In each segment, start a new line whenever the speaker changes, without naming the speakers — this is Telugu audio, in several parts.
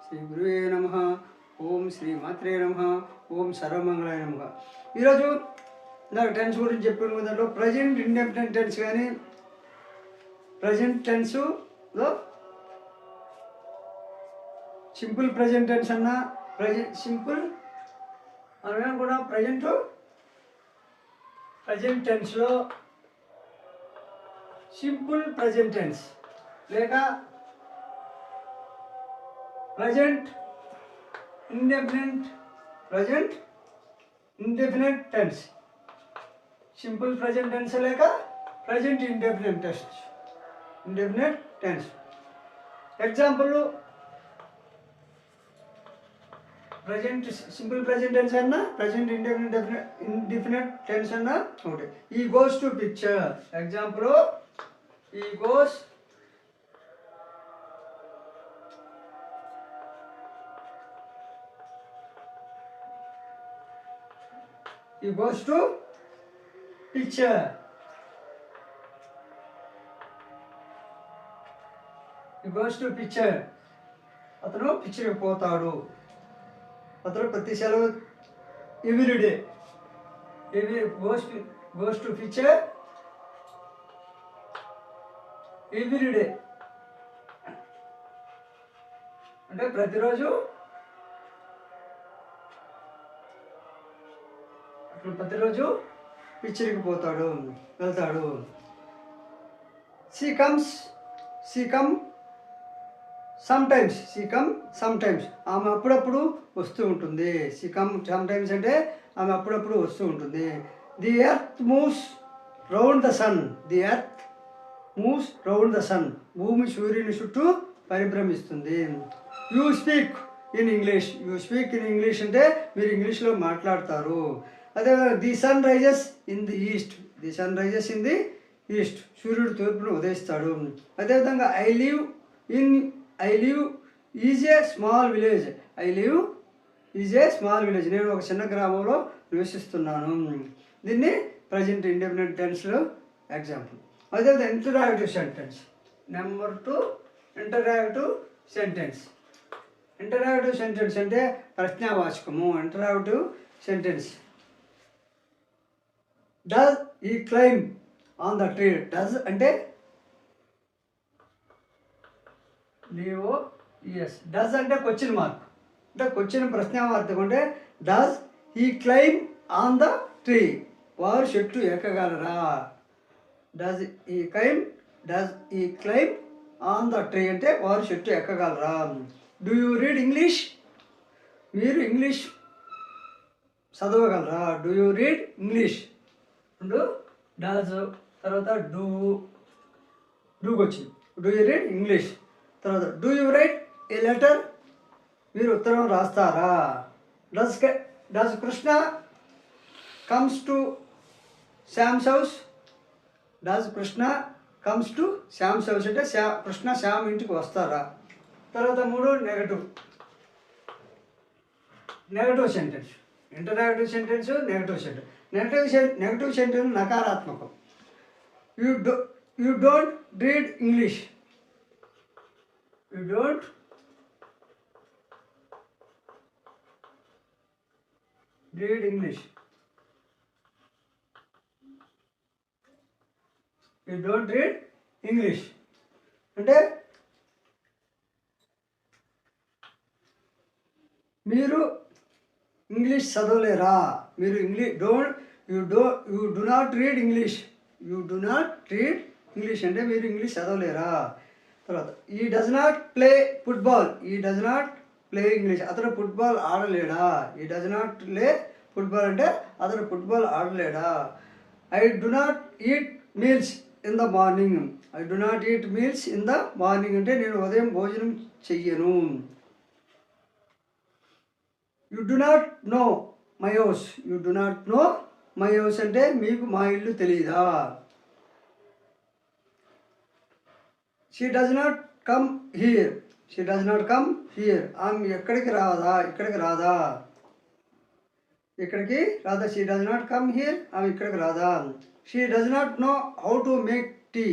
శ్రీ గురువే నమః. ఓం శ్రీ మాత్రే నమః. ఓం సర్వమంగళాయ నమః. ఈరోజు నాకు టెన్స్ గురించి చెప్పిన దాంట్లో ప్రజెంట్ ఇండెఫినిట్ టెన్స్ కానీ ప్రజెంట్ టెన్స్లో సింపుల్ ప్రజెంట్ టెన్స్ అన్న సింపుల్ అనగా కూడా ప్రజెంట్ టెన్స్లో సింపుల్ ప్రజెంట్ టెన్స్ లేక present indefinite tense, simple present tense లేక present indefinite tense. Example present simple present tense అన్నా ప్రజెంట్ ఇండెఫినిట్ టెన్స్ అన్నా ఒకటి. He goes to picture. Example he goes to picture. He goes to picture. అతను పిక్చర్కి పోతాడు. అతను ప్రతి సెలవు everyday goes to picture everyday అంటే ప్రతిరోజు పిక్చర్కి వెళ్తాడు. she కమ్ సమ్టైమ్స్ ఆమె అప్పుడప్పుడు వస్తూ ఉంటుంది. she కమ్ సమ్టైమ్స్ అంటే ఆమె అప్పుడప్పుడు వస్తూ ఉంటుంది. The earth moves round the sun. భూమి సూర్యుని చుట్టూ పరిభ్రమిస్తుంది. యూ స్పీక్ ఇన్ ఇంగ్లీష్ అంటే మీరు ఇంగ్లీష్లో మాట్లాడతారు. అదే the sun rises in the east. సూర్యుడు తూర్పును ఉదయిస్తాడు. అదేవిధంగా I live is a small village. నేను ఒక చిన్న గ్రామంలో నివసిస్తున్నాను. దీన్ని ప్రజెంట్ ఇండెఫినిట్ టెన్స్లో ఎగ్జాంపుల్. అదేవిధంగా interactive sentence. Number 2 interactive sentence. Interactive sentence అంటే ప్రశ్నావాచకము. Interactive sentence. Does he climb on the tree. Does అంటే డస్ అంటే క్వశ్చన్ మార్క్. అంటే క్వశ్చన్ ప్రశ్నావార్థకం. అంటే does he climb on the tree. వారు చెట్టు ఎక్కగలరా. Does he climb on the tree అంటే వారు చెట్టు ఎక్కగలరా. Do you read English. మీరు ఇంగ్లీష్ చదవగలరా. Do you read English. Does తర్వాత డూకి వచ్చింది. Do you read English. తర్వాత do you write a letter. మీరు ఉత్తరం రాస్తారా. Does Krishna comes to Shyam's house. అంటే కృష్ణ శ్యామ్ ఇంటికి వస్తారా. తర్వాత 3 negative sentence. Interactive sentence, negative sentence. Negative sentence నకారాత్మకం. You don't read English. అంటే మీరు ఇంగ్లీష్ చదవలేరా. మీరు you do not read English అంటే మీరు ఇంగ్లీష్ చదవలేరా. తర్వాత he does not play football. English. అతను ఫుట్బాల్ ఆడలేడా. He does not play football అంటే అతను ఫుట్బాల్ ఆడలేడా. I do not eat meals in the morning. అంటే నేను ఉదయం భోజనం చెయ్యను. You do not know my house. అంటే మీకు మా ఇల్లు తెలీదా. She does not come here. ఆమె ఇక్కడికి రాదా. She does not come here. ఆమె ఇక్కడికి రాదా. She does not know how to make tea.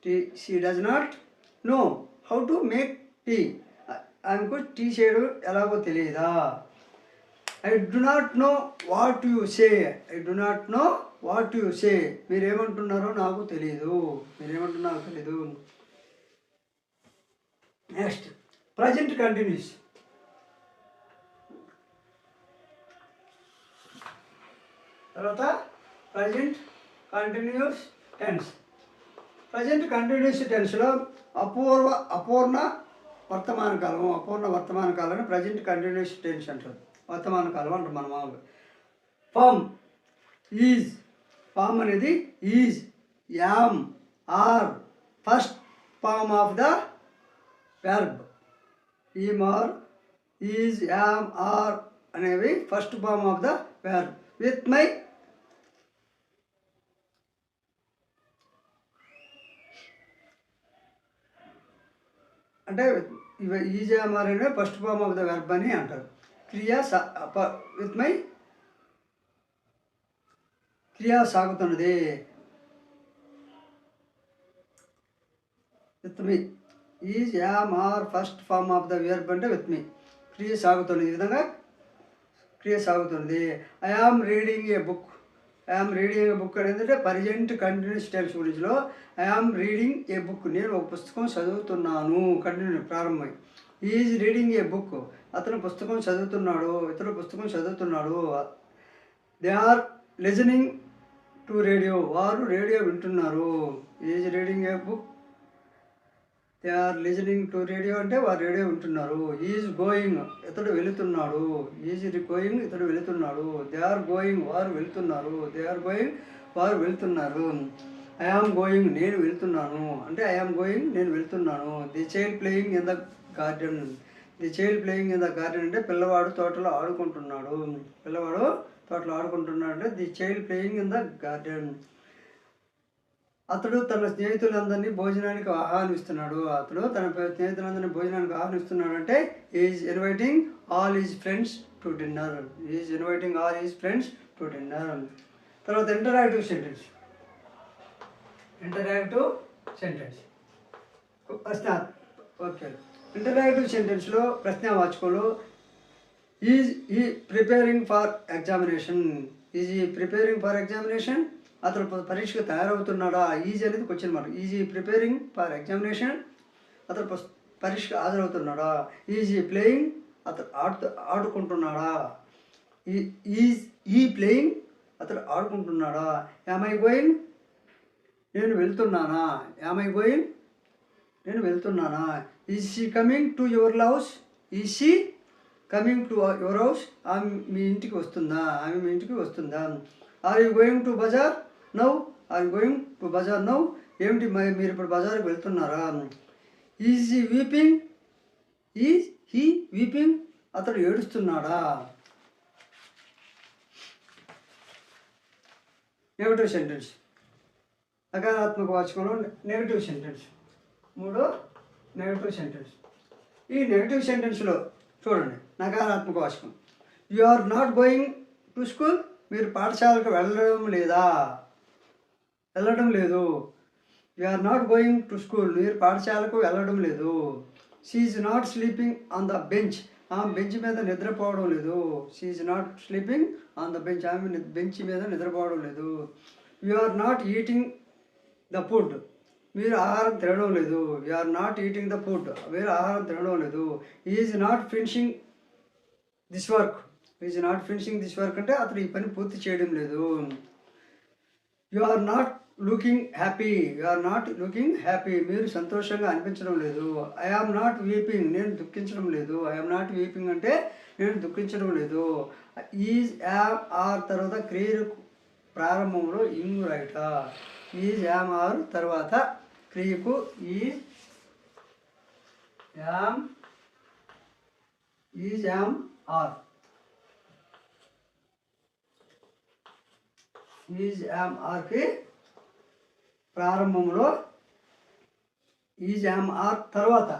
she does not know how to make tea. ఆమెకు టీ చేయడం ఎలాగో తెలియదా? I do not know what you say. I do not know what you say. మీరేమంటున్నారో నాకు తెలియదు. మీరేమంటున్నారో తెలీదు. Next present continuous. తర్వాత present continuous tense. Present continuous టెన్స్లో అపూర్ణ వర్తమాన కాలాన్ని ప్రజెంట్ కంటిన్యూస్ టెన్స్ అంటారు. వర్తమాన కాలం అంటారు మన మామూలుగా. Form is. ఫామ్ అనేది is, am, are first form of the verb. Am, are, is, am, are అనేవి first form of the verb. With my అంటే ఈజ్, యామ్, ఆర్ అనేవి first form of the verb అని అంటారు. విత్ మై క్రియ సాగుతున్నది. With me. Is, am, are first form of the verb అంటే విత్ మీ. క్రియ సాగుతున్నది. ఈ విధంగా క్రియ సాగుతున్నది. I am reading a book. I am reading a book అనేది ప్రజెంట్ కంటిన్యూస్ టెన్స్ గురించిలో I am reading a book. నేను ఒక పుస్తకం చదువుతున్నాను. కంటిన్యూ ప్రారంభమై. Is reading a book. అతను పుస్తకం చదువుతున్నాడు. ఇతడు పుస్తకం చదువుతున్నాడు. They are listening to radio. వారు రేడియో వింటున్నారు. Is reading a book. They are listening to radio అంటే వారు రేడియో వింటున్నారు. Is going. ఇతడు వెళుతున్నాడు. Is going. ఇతడు వెళుతున్నాడు. They are going. వారు వెళుతున్నారు. They are going. వారు వెళుతున్నారు. I am going. నేను వెళుతున్నాను అంటే ఐ ఆమ్ గోయింగ్. నేను వెళుతున్నాను. The child playing in the garden. The child playing in the garden అంటే పిల్లవాడు తోటలో ఆడుకుంటున్నాడు. పిల్లవాడు తోటలో ఆడుకుంటున్నాడు అంటే the child playing in the garden. అతడు తన స్నేహితులందరినీ భోజనానికి ఆహ్వానిస్తున్నాడు. అతడు తన స్నేహితులందరినీ భోజనానికి ఆహ్వానిస్తున్నాడు అంటే is inviting all his friends to dinner. Is inviting all his friends to dinner. తర్వాత interactive sentence. Interactive sentence okay. ఇంటరాక్టివ్ సెంటెన్స్లో ప్రశ్నావాచకంలో is he preparing for examination. Is he preparing for examination. అతను పరీక్షకు తయారవుతున్నాడా? ఈజ్ అనేది question mark. Is he preparing for examination. అతను పరీక్షకు హాజరవుతున్నాడా? ఈజ్ ఈ ప్లేయింగ్. అతను ఆడుకుంటున్నాడా? ఈజ్ ఈ ప్లేయింగ్. అతను ఆడుకుంటున్నాడా? Yam I going. నేను వెళ్తున్నానా? Yam I going. నేను వెళ్తున్నానా? Is she coming to your house. Is she coming to your house. ఆమె మీ ఇంటికి వస్తుందా? ఆమె మీ ఇంటికి వస్తుందా? Are you going to bazaar now. Are you going to bazaar now. ఏమిటి మీరు ఇప్పుడు బజార్కి వెళ్తున్నారా? Is he weeping. Is he weeping. అతడు ఏడుస్తున్నాడా? Negative sentence. నకారాత్మక వాచకంలో నెగటివ్ సెంటెన్స్. 3 negative sentence. ఈ నెగటివ్ సెంటెన్స్లో చూడండి. నకారాత్మక వాచకం. You are not going to school. మీరు పాఠశాలకు వెళ్ళడం లేదా? వెళ్ళడం లేదు. You are not going to school. మీరు పాఠశాలకు వెళ్ళడం లేదు. She is not sleeping on the bench. ఆమె బెంచ్ మీద నిద్రపోవడం లేదు. She is not sleeping on the bench. ఆమె బెంచ్ మీద నిద్రపోవడం లేదు. You are not eating the food. మీరు ఆహారం తినడం లేదు. You are not eating the food. మీరు ఆహారం తినడం లేదు. Is not finishing this work. Is not finishing this work అంటే అతను ఈ పని పూర్తి చేయడం లేదు. You are not looking happy. You are not looking happy. మీరు సంతోషంగా అనిపించడం లేదు. I am not weeping. నేను దుఃఖించడం లేదు. ఐ ఆమ్ నాట్ వీపింగ్ అంటే నేను దుఃఖించడం లేదు. ఈజ్, యామ్, ఆర్ తర్వాత క్రియకు ప్రారంభంలో ఇంగ్ రైట. ఈజ్, యామ్, ఆర్ తర్వాత క్రియకు is, am, are. Is, am, ఆర్కి ప్రారంభంలో ఈజ్, యామ్, ఆర్ తర్వాత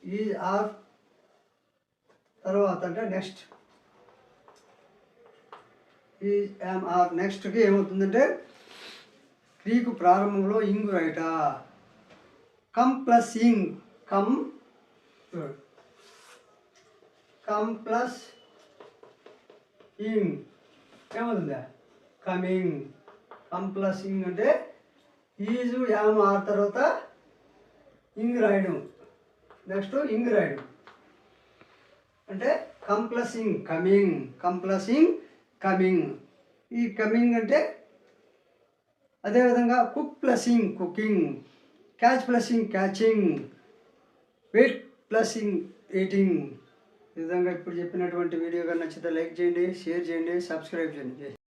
ఈజ్, ఆర్ తర్వాత అంటే నెక్స్ట్ ఈజ్, యామ్, ఆర్ నెక్స్ట్కి ఏమవుతుందంటే క్రియకు ప్రారంభంలో ఇంగ్ రైట. Come plus ing. Come come plus ing ఏమవుతుందా కమింగ్. కమ్ ప్లస్ ఇంగ్ అంటే ఈజు యామ్ ఆర్ తర్వాత ఇంగ్ రాయడం, నెక్స్ట్ ఇంగ్ రాయడం అంటే కమ్ ప్లస్ ఇంగ్ కమింగ్, కమ్ ప్లస్ ఇంగ్ కమింగ్. ఈ కమింగ్ అంటే అదేవిధంగా cook plus ing cooking, catch plus ing catching, weight plus ing eating. ఈ విధంగా ఇప్పుడు చెప్పినటువంటి వీడియో కానీ నచ్చితే లైక్ చేయండి, షేర్ చేయండి, సబ్స్క్రైబ్ చేయండి.